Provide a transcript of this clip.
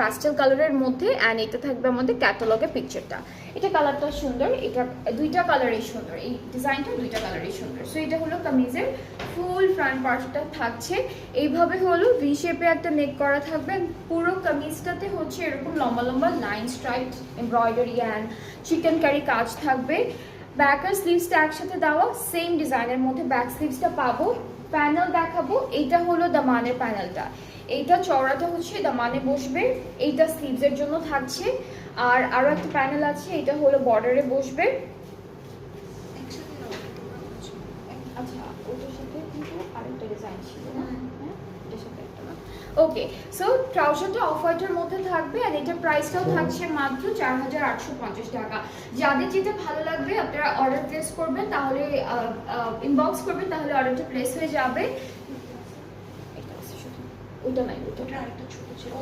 পাস্টেল কালারের মধ্যে, অ্যান্ড এটা থাকবে আমাদের ক্যাটালগের পিকচারটা। এটা কালারটা সুন্দর, এটা দুইটা কালারই সুন্দর, এই ডিজাইনটা দুইটা কালারই সুন্দর। সো এটা হলো কামিজের ফুল ফ্রন্ট পার্টটা থাকছে এইভাবে, হলো ভি শেপে একটা নেক করা থাকবে। পুরো কামিজটাতে হচ্ছে এরকম লম্বা লম্বা line stripe embroidery and chikankari কাজ থাকবে। ব্যাক আর স্লিভসটা একসাথে দেওয়া, সেম ডিজাইনের মধ্যে ব্যাক স্লিভসটা পাবো। প্যানেল দেখাবো, এইটা হলো দামানের প্যানেলটা, এইটা চওড়াটা হচ্ছে দামানে বসবে, এইটা স্লিভসের জন্য থাকছে। আর আরো একটা প্যানেল আছে, এটা হলো বর্ডারে বসবে। আচ্ছা, ওটার সাথে কিন্তু আরেকটা ডিজাইন ছিল না, হ্যাঁ এটার সাথে একটা না। ওকে, সো ট্রাউজারটা অফ হোয়াইটের মধ্যে থাকবে, আর এটার প্রাইসটাও থাকছে মাত্র 4850 টাকা। যাদের যেটা ভালো লাগবে আপনারা অর্ডার প্লেস করবেন, তাহলে ইনবক্স করবেন, তাহলে অর্ডারটা প্লেস হয়ে যাবে। ওইটা নাই, ওইটা আরেকটা ছোট ছিল।